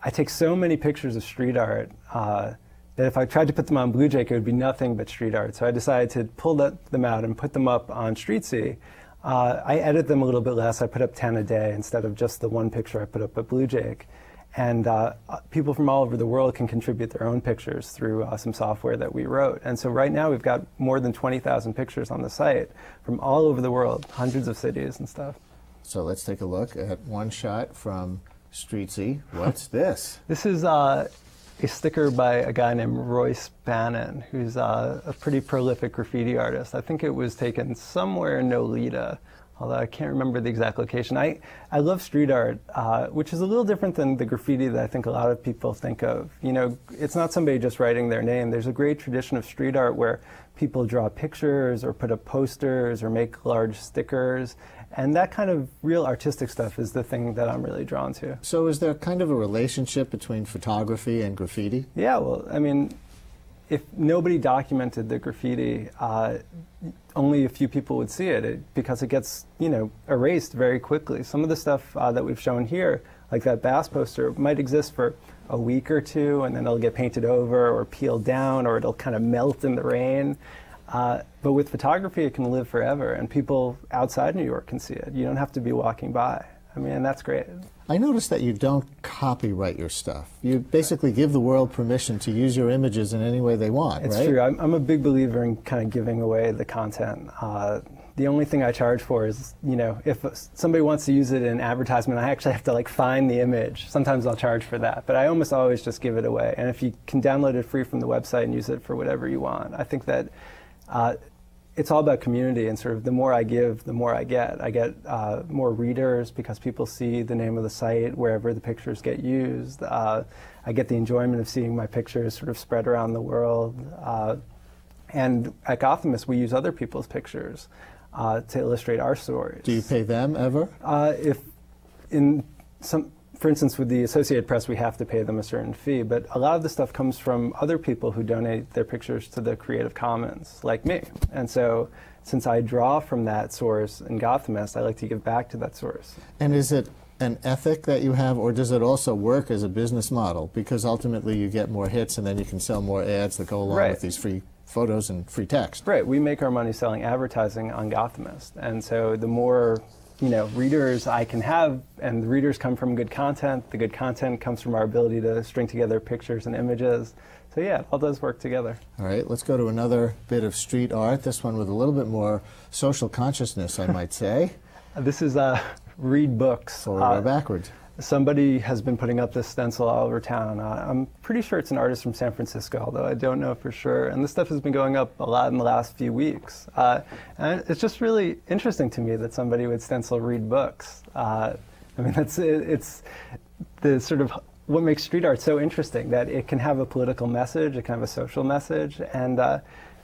Speaker 6: I take so many pictures of street art that if I tried to put them on Blue Jake, it would be nothing but street art. So I decided to pull them out and put them up on Streetsy. I edit them a little bit less. I put up 10 a day instead of just the one picture I put up at Blue Jake. And people from all over the world can contribute their own pictures through some software that we wrote. And so right now we've got more than 20,000 pictures on the site from all over the world, hundreds of cities and stuff.
Speaker 1: So let's take a look at one shot from Streetsy. What's this?
Speaker 6: This is a sticker by a guy named Royce Bannon, who's a pretty prolific graffiti artist. I think it was taken somewhere in Nolita, although I can't remember the exact location. I love street art, which is a little different than the graffiti that I think a lot of people think of. It's not somebody just writing their name. There's a great tradition of street art where people draw pictures or put up posters or make large stickers. And that kind of real artistic stuff is the thing that I'm really drawn to.
Speaker 1: So is there kind of a relationship between photography and graffiti?
Speaker 6: Yeah, well, I mean, if nobody documented the graffiti, only a few people would see it because it gets, erased very quickly. Some of the stuff that we've shown here, like that Bass poster, might exist for a week or two, and then it'll get painted over or peeled down, or it'll kind of melt in the rain. But with photography, it can live forever, and people outside New York can see it. You don't have to be walking by. I mean, that's great.
Speaker 1: I noticed that you don't copyright your stuff. You basically give the world permission to use your images in any way they want,
Speaker 6: It's
Speaker 1: right?
Speaker 6: true. I'm a big believer in kind of giving away the content. The only thing I charge for is, if somebody wants to use it in advertisement, I actually have to like find the image. Sometimes I'll charge for that, but I almost always just give it away. And if you can download it free from the website and use it for whatever you want, I think that it's all about community, and sort of the more I give, the more I get. I get more readers because people see the name of the site wherever the pictures get used. I get the enjoyment of seeing my pictures sort of spread around the world. And at Gothamist, we use other people's pictures to illustrate our stories.
Speaker 1: Do you pay them ever?
Speaker 6: For instance, with the Associated Press, we have to pay them a certain fee, but a lot of the stuff comes from other people who donate their pictures to the Creative Commons, like me. And so, since I draw from that source in Gothamist, I like to give back to that source.
Speaker 1: And is it an ethic that you have, or does it also work as a business model? Because ultimately you get more hits and then you can sell more ads that go along with these free photos and free text.
Speaker 6: Right. We make our money selling advertising on Gothamist. And so the more readers I can have, and the readers come from good content. The good content comes from our ability to string together pictures and images. So yeah, it all does work together.
Speaker 1: All right, let's go to another bit of street art, this one with a little bit more social consciousness, I might say.
Speaker 6: This is Read Books.
Speaker 1: Forward or backwards?
Speaker 6: Somebody has been putting up this stencil all over town. I'm pretty sure it's an artist from San Francisco, although I don't know for sure. And this stuff has been going up a lot in the last few weeks. And it's just really interesting to me that somebody would stencil Read Books. I mean, it's the sort of what makes street art so interesting, that it can have a political message, it can have a social message, and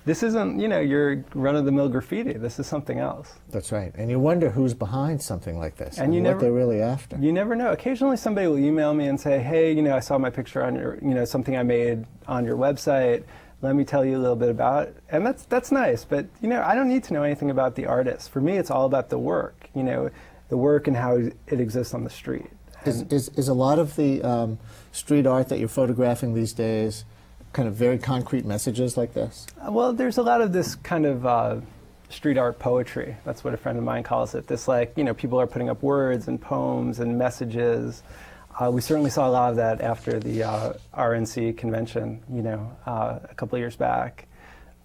Speaker 6: this isn't, your run-of-the-mill graffiti. This is something else.
Speaker 1: That's right. And you wonder who's behind something like this and
Speaker 6: what
Speaker 1: they're really after.
Speaker 6: You never know. Occasionally somebody will email me and say, hey, I saw my picture on your, something I made on your website. Let me tell you a little bit about it. And that's nice. But, I don't need to know anything about the artist. For me, it's all about the work, the work and how it exists on the street.
Speaker 1: Is a lot of the street art that you're photographing these days kind of very concrete messages like this?
Speaker 6: Well, there's a lot of this kind of street art poetry. That's what a friend of mine calls it. This, people are putting up words and poems and messages. We certainly saw a lot of that after the RNC convention, a couple of years back.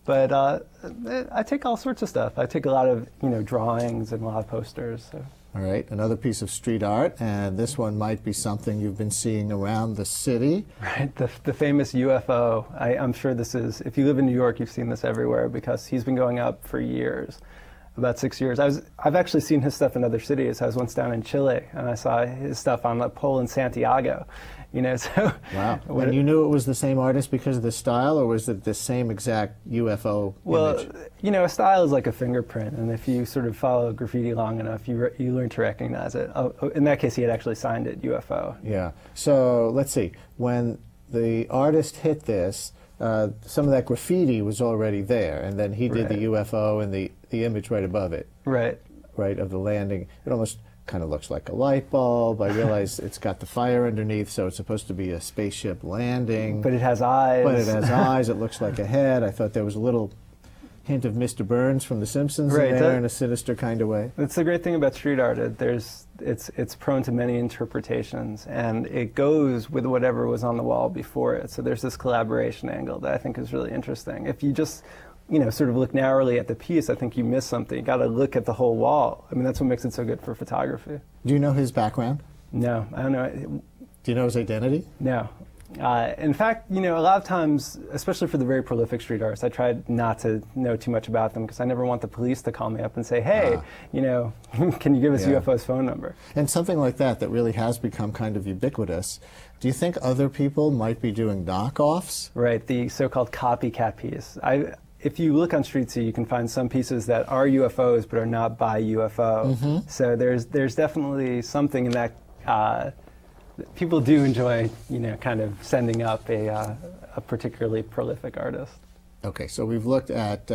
Speaker 6: But I take all sorts of stuff. I take a lot of, drawings and a lot of posters. So.
Speaker 1: All right, another piece of street art, and this one might be something you've been seeing around the city.
Speaker 6: Right, the famous UFO. I'm sure this is, if you live in New York, you've seen this everywhere, because he's been going up for years, about 6 years. I've actually seen his stuff in other cities. I was once down in Chile, and I saw his stuff on a pole in Santiago. So.
Speaker 1: Wow. And you knew it was the same artist because of the style, or was it the same exact UFO image?
Speaker 6: Well, a style is like a fingerprint, and if you sort of follow graffiti long enough, you learn to recognize it. In that case, he had actually signed it UFO.
Speaker 1: Yeah. So let's see. When the artist hit this, some of that graffiti was already there, and then he did the UFO and the image right above it.
Speaker 6: Right.
Speaker 1: Right, of the landing. It almost kind of looks like a light bulb. I realize it's got the fire underneath, so it's supposed to be a spaceship landing.
Speaker 6: But it has eyes.
Speaker 1: But it has eyes. It looks like a head. I thought there was a little hint of Mr. Burns from The Simpsons in there in a sinister kind of way.
Speaker 6: That's the great thing about street art. It's prone to many interpretations, and it goes with whatever was on the wall before it. So there's this collaboration angle that I think is really interesting. If you just sort of look narrowly at the piece, I think you miss something. You got to look at the whole wall. I mean, that's what makes it so good for photography.
Speaker 1: Do you know his background?
Speaker 6: No, I don't know.
Speaker 1: Do you know his identity?
Speaker 6: No. In fact, a lot of times, especially for the very prolific street artists, I tried not to know too much about them because I never want the police to call me up and say, hey, can you give us UFO's phone number? And
Speaker 1: something like that really has become kind of ubiquitous. Do you think other people might be doing knockoffs?
Speaker 6: Right, the so-called copycat piece. If you look on StreetSea, you can find some pieces that are UFOs but are not by UFO. Mm-hmm. So there's definitely something in that. People do enjoy, kind of sending up a particularly prolific artist.
Speaker 1: Okay, so we've looked at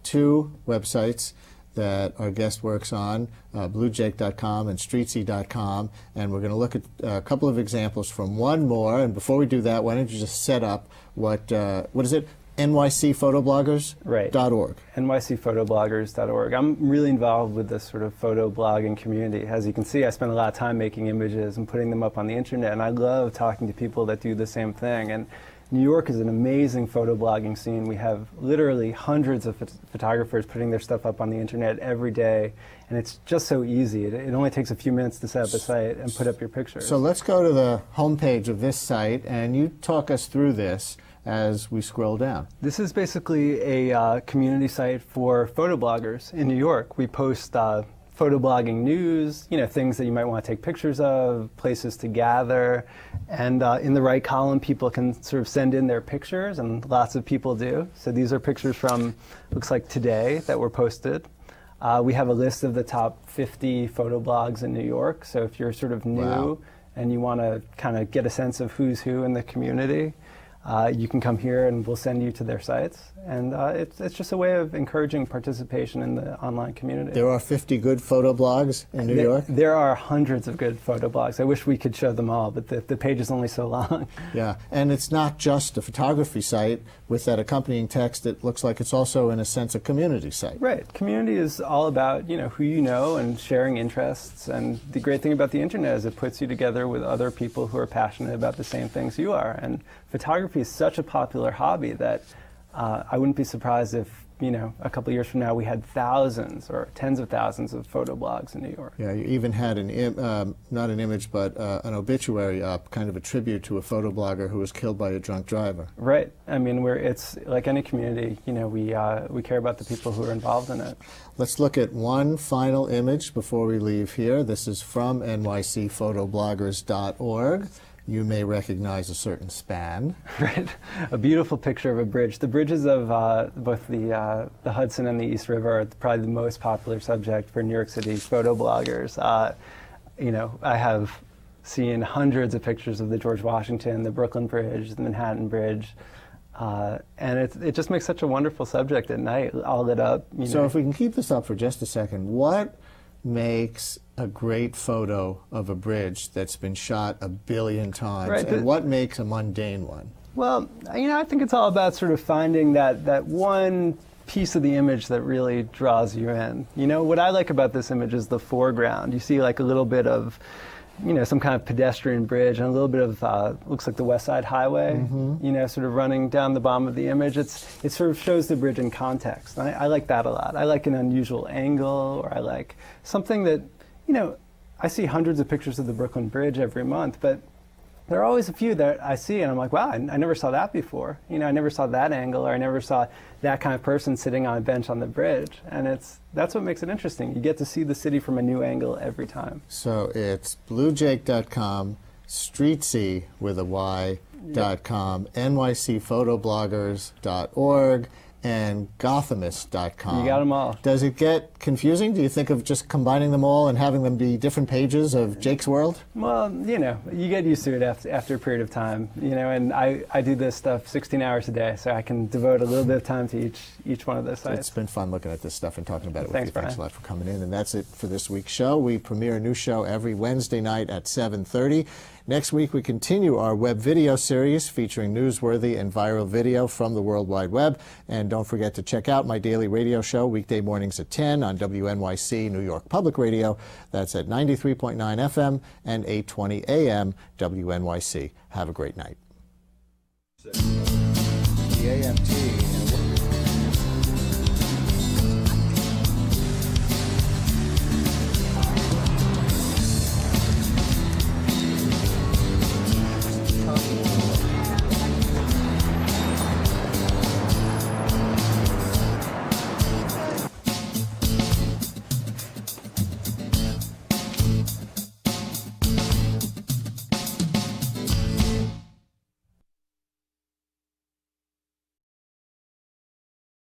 Speaker 1: two websites, that our guest works on, bluejake.com and streetsy.com, and we're going to look at a couple of examples from one more. And before we do that, why don't you just set up what is it? NYCphotobloggers.org.
Speaker 6: Right. NYCphotobloggers.org. I'm really involved with this sort of photo blogging community. As you can see, I spend a lot of time making images and putting them up on the internet, and I love talking to people that do the same thing. And New York is an amazing photo blogging scene. We have literally hundreds of photographers putting their stuff up on the internet every day, and it's just so easy. It only takes a few minutes to set up a site and put up your pictures.
Speaker 1: So let's go to the homepage of this site, and you talk us through this as we scroll down.
Speaker 6: This is basically a community site for photo bloggers in New York. We post photo blogging news, things that you might want to take pictures of, places to gather, and in the right column people can sort of send in their pictures, and lots of people do. So these are pictures from, looks like today, that were posted. We have a list of the top 50 photo blogs in New York, so if you're sort of new
Speaker 1: Wow.
Speaker 6: and you want to kind of get a sense of who's who in the community, you can come here and we'll send you to their sites. And it's just a way of encouraging participation in the online community.
Speaker 1: There are 50 good photo blogs in New York?
Speaker 6: There are hundreds of good photo blogs. I wish we could show them all, but the page is only so long.
Speaker 1: Yeah, and it's not just a photography site with that accompanying text. It looks like it's also, in a sense, a community site.
Speaker 6: Right. Community is all about, who you know and sharing interests. And the great thing about the internet is it puts you together with other people who are passionate about the same things you are. And photography is such a popular hobby that I wouldn't be surprised if, a couple of years from now we had thousands or tens of thousands of photo blogs in New York.
Speaker 1: Yeah, you even had not an image, but an obituary up, kind of a tribute to a photo blogger who was killed by a drunk driver.
Speaker 6: Right. I mean, it's like any community, we care about the people who are involved in it.
Speaker 1: Let's look at one final image before we leave here. This is from nycphotobloggers.org. You may recognize a certain span.
Speaker 6: Right, a beautiful picture of a bridge. The bridges of both the Hudson and the East River are probably the most popular subject for New York City photo bloggers. I have seen hundreds of pictures of the George Washington, the Brooklyn Bridge, the Manhattan Bridge, and it just makes such a wonderful subject at night, all lit up.
Speaker 1: So if we can keep this up for just a second, what makes a great photo of a bridge that's been shot a billion times,
Speaker 6: right,
Speaker 1: and what makes a mundane one?
Speaker 6: Well, I think it's all about sort of finding that one piece of the image that really draws you in. What I like about this image is the foreground. You see like a little bit of, some kind of pedestrian bridge and a little bit of, looks like the West Side Highway, sort of running down the bottom of the image. It sort of shows the bridge in context. And I like that a lot. I like an unusual angle, or I like something that, I see hundreds of pictures of the Brooklyn Bridge every month, but there are always a few that I see and I'm like, wow, I never saw that before. I never saw that angle, or I never saw that kind of person sitting on a bench on the bridge. And that's what makes it interesting. You get to see the city from a new angle every time.
Speaker 1: So it's bluejake.com, streetsy with a y.com, nycphotobloggers.org, and gothamist.com.
Speaker 6: You got them all.
Speaker 1: Does it get confusing? Do you think of just combining them all and having them be different pages of Jake's World?
Speaker 6: Well, you get used to it after a period of time, and I do this stuff 16 hours a day, so I can devote a little bit of time to each one of those sites.
Speaker 1: It's been fun looking at this stuff and talking about it with you.
Speaker 6: Brian.
Speaker 1: Thanks a lot for coming in. And that's it for this week's show. We premiere a new show every Wednesday night at 7:30. Next week, we continue our web video series featuring newsworthy and viral video from the World Wide Web. And don't forget to check out my daily radio show weekday mornings at 10 on WNYC New York Public Radio. That's at 93.9 FM and 820 AM WNYC. Have a great night. The AMT